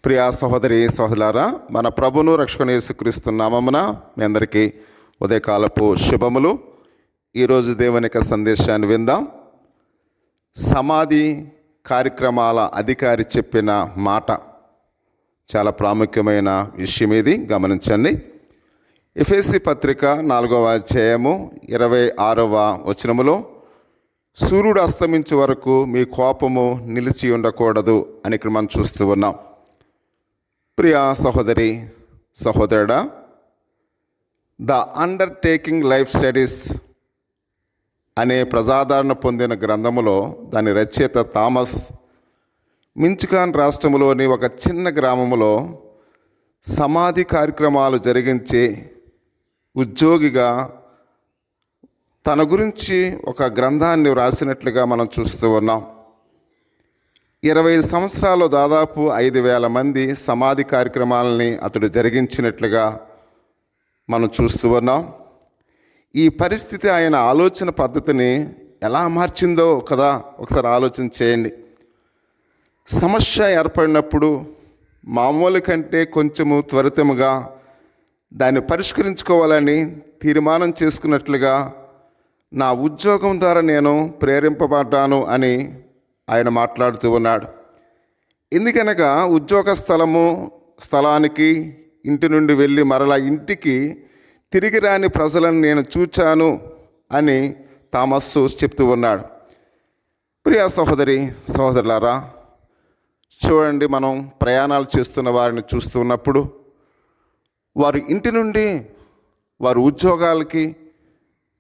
ప్రియా సహోదరి సహోదరులారా, మన ప్రభును రక్షకుని యేసుక్రీస్తు నామమున మీ అందరికీ ఉదయకాలపు శుభములు. ఈరోజు దేవుని యొక్క సందేశాన్ని విందాం. సమాధి కార్యక్రమాల అధికారి చెప్పిన మాట చాలా ప్రాముఖ్యమైన విషయం, ఇది గమనించండి. ఎఫెసీ పత్రిక 4వ అధ్యాయము 26వ వచనములో, సూర్యుడు అస్తమించే వరకు మీ కోపము నిలిచి ఉండకూడదు అని ఇక్కడ మనం చూస్తూ ఉన్నాం. ప్రియా సహోదరి సహోదరుడా, ద అండర్టేకింగ్ లైఫ్ స్టడీస్ అనే ప్రజాదరణ పొందిన గ్రంథములో దాని రచయిత థామస్ మించిగాన్ రాష్ట్రంలోని ఒక చిన్న గ్రామంలో సమాధి కార్యక్రమాలు జరిగించే ఉద్యోగిగా తన గురించి ఒక గ్రంథాన్ని వ్రాసినట్లుగా మనం చూస్తూ ఉన్నాం. 25 సంవత్సరాలు దాదాపు 5,000 మంది సమాధి కార్యక్రమాలని అతడు జరిగించినట్లుగా మనం చూస్తూ ఉన్నాం. ఈ పరిస్థితి ఆయన ఆలోచన పద్ధతిని ఎలా మార్చిందో కదా ఒకసారి ఆలోచన చేయండి. సమస్య ఏర్పడినప్పుడు మామూలు కంటే కొంచెము త్వరితముగా దాన్ని పరిష్కరించుకోవాలని తీర్మానం చేసుకున్నట్లుగా, నా ఉద్యోగం ద్వారా నేను ప్రేరేపింపబడ్డాను అని ఆయన మాట్లాడుతూ ఉన్నాడు. ఎందుకనగా ఉద్యోగ స్థలానికి ఇంటి నుండి వెళ్ళి మరలా ఇంటికి తిరిగి రాని ప్రజలను నేను చూచాను అని థామస్సు చెప్తూ ఉన్నాడు. ప్రియా సహోదరి సహోదరులారా, చూడండి, మనం ప్రయాణాలు చేస్తున్న వారిని చూస్తున్నప్పుడు వారు ఇంటి నుండి వారు ఉద్యోగాలకి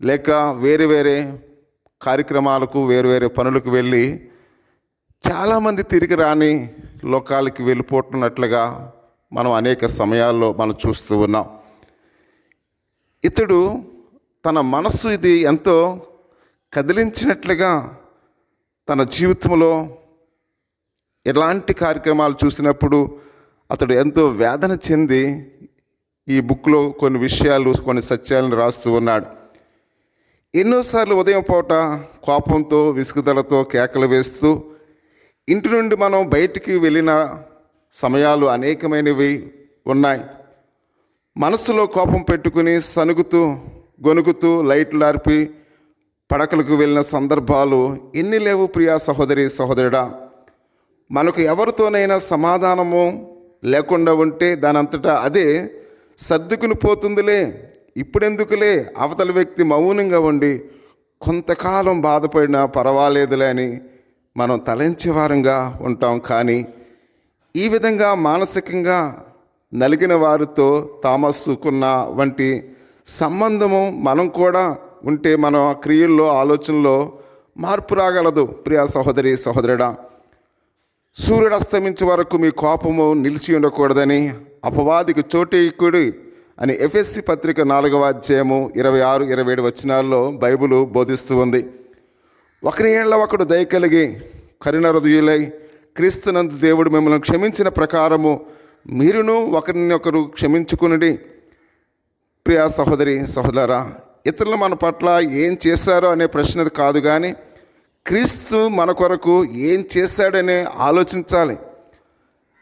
లేక వేరే వేరే కార్యక్రమాలకు వేరు వేరే పనులకు వెళ్ళి చాలామంది తిరిగి రాని లోకాలకి వెళ్ళిపోతున్నట్లుగా మనం అనేక సమయాల్లో మనం చూస్తూ ఉన్నాం. ఇతడు తన మనస్సు ఇది ఎంతో కదిలించినట్లుగా తన జీవితంలో ఎలాంటి కార్యక్రమాలు చూసినప్పుడు అతడు ఎంతో వేదన చెంది ఈ బుక్లో కొన్ని విషయాలు, కొన్ని సత్యాలను రాస్తూ ఉన్నాడు. ఎన్నోసార్లు ఉదయం పూట కోపంతో విసుగుదలతో కేకలు వేస్తూ ఇంటి నుండి మనం బయటికి వెళ్ళిన సమయాలు అనేకమైనవి ఉన్నాయి. మనస్సులో కోపం పెట్టుకుని సనుగుతూ గొనుగుతూ లైట్లు ఆర్పి పడకలకు వెళ్ళిన సందర్భాలు ఎన్ని లేవు ప్రియా సహోదరి సహోదరుడా. మనకు ఎవరితోనైనా సమాధానము లేకుండా ఉంటే దానంతటా అదే సర్దుకుని పోతుందిలే, ఇప్పుడెందుకులే, అవతల వ్యక్తి మౌనంగా ఉండి కొంతకాలం బాధపడినా పర్వాలేదులే అని మనం తలంచే వారంగా ఉంటాం. కానీ ఈ విధంగా మానసికంగా నలిగిన వారితో థామస్సుకున్న వంటి సంబంధము మనం కూడా ఉంటే మన క్రియల్లో, ఆలోచనలో మార్పు రాగలదు. ప్రియా సహోదరి సహోదరుడా, సూర్యుడు అస్తమించే వరకు మీ కోపము నిలిచి ఉండకూడదని అపవాదికి చోటేయకుడి అని ఎఫెసీ పత్రిక 4వ అధ్యాయము 26, 27 వచనాల్లో బైబిలు బోధిస్తూ ఉంది. ఒకరి ఏళ్ళ ఒకడు దయ కలిగి కరుణ హృదయులై క్రీస్తునందు దేవుడు మిమ్మల్ని క్షమించిన ప్రకారము మీరును ఒకరినొకరు క్షమించుకునుడి. ప్రియా సహోదరి సహోదరా, ఇతరులు మన పట్ల ఏం చేశారో అనే ప్రశ్న కాదు, కానీ క్రీస్తు మన కొరకు ఏం చేశాడనే ఆలోచించాలి.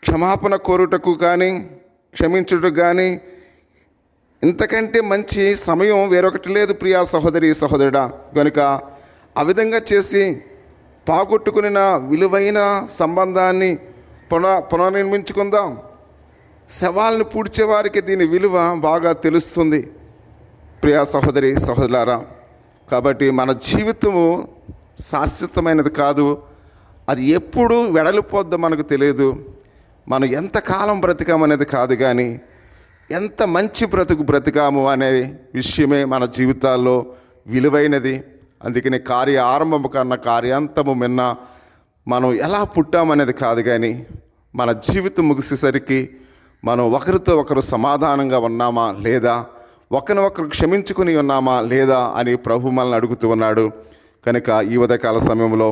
క్షమాపణ కోరుటకు కానీ క్షమించుటకు కానీ ఇంతకంటే మంచి సమయం వేరొకటి లేదు ప్రియా సహోదరి సహోదరుడా. కనుక ఆ విధంగా చేసి పోగొట్టుకున్న విలువైన సంబంధాన్ని పునర్నిర్మించుకుందాం. శవాలను పూడ్చే వారికి దీని విలువ బాగా తెలుస్తుంది ప్రియా సహోదరి సహోదరులారా. కాబట్టి మన జీవితము శాశ్వతమైనది కాదు, అది ఎప్పుడు వెడలిపోద్దో మనకు తెలియదు. మనం ఎంతకాలం బ్రతికామనేది కాదు, కానీ ఎంత మంచి బ్రతికాము అనే విషయమే మన జీవితాల్లో విలువైనది. అందుకని కార్య ఆరంభము కన్నా కార్యాంతము మిన్న మనం ఎలా పుట్టామనేది కాదు, కానీ మన జీవితం ముగిసేసరికి మనం ఒకరితో ఒకరు సమాధానంగా ఉన్నామా లేదా, ఒకరినొకరు క్షమించుకుని ఉన్నామా లేదా అని ప్రభు మనల్ని అడుగుతూ ఉన్నాడు. కనుక ఈ ఉదయకాల సమయంలో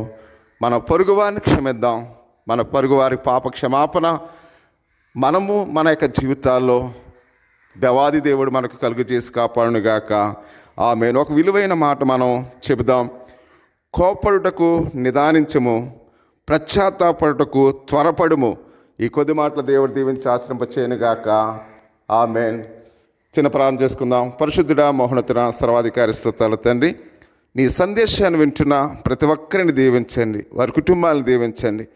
మన పొరుగువారిని క్షమిద్దాం. మన పొరుగువారి పాప క్షమాపణ మనము మన యొక్క జీవితాల్లో దేవాది దేవుడు మనకు కలుగజేసి కాపాడునుగాక. ఆమేన్. ఒక విలువైన మాట మనం చెబుదాం. కోపడుటకు నిదానించము, పశ్చాత్తాపడుటకు త్వరపడుము, ఈ కొద్ది మాటలు దేవుడు దీవించి ఆశ్రయింపచేయనుగాక. ఆమేన్. చిన్న ప్రార్థన చేసుకుందాం. పరిశుద్ధుడా, మహోన్నతుడా, సర్వాధికారి స్తోత్రాలు తండ్రి, నీ సందేశాన్ని వింటున్న ప్రతి ఒక్కరిని దీవించండి, వారి కుటుంబాలను దీవించండి.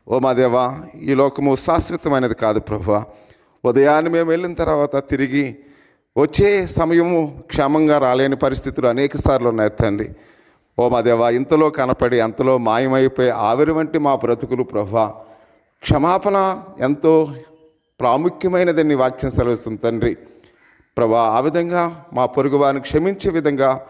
ఓ మా దేవా, ఈ లోకము శాశ్వతమైనది కాదు ప్రభువా. ఉదయాన్నే మేము వెళ్ళిన తర్వాత తిరిగి వచ్చే సమయము క్షేమంగా రాలేని పరిస్థితులు అనేక సార్లు ఉన్నాయి తండ్రి. ఓ మా దేవా, ఇంతలో కనపడి అంతలో మాయమైపోయి ఆవిరి వంటి మా బ్రతుకులు ప్రభువా. క్షమాపణ ఎంతో ప్రాముఖ్యమైనదని నీ వాక్యం సెలవిస్తుంది తండ్రి. ప్రభా, ఆ విధంగా మా పొరుగు వారిని క్షమించే విధంగా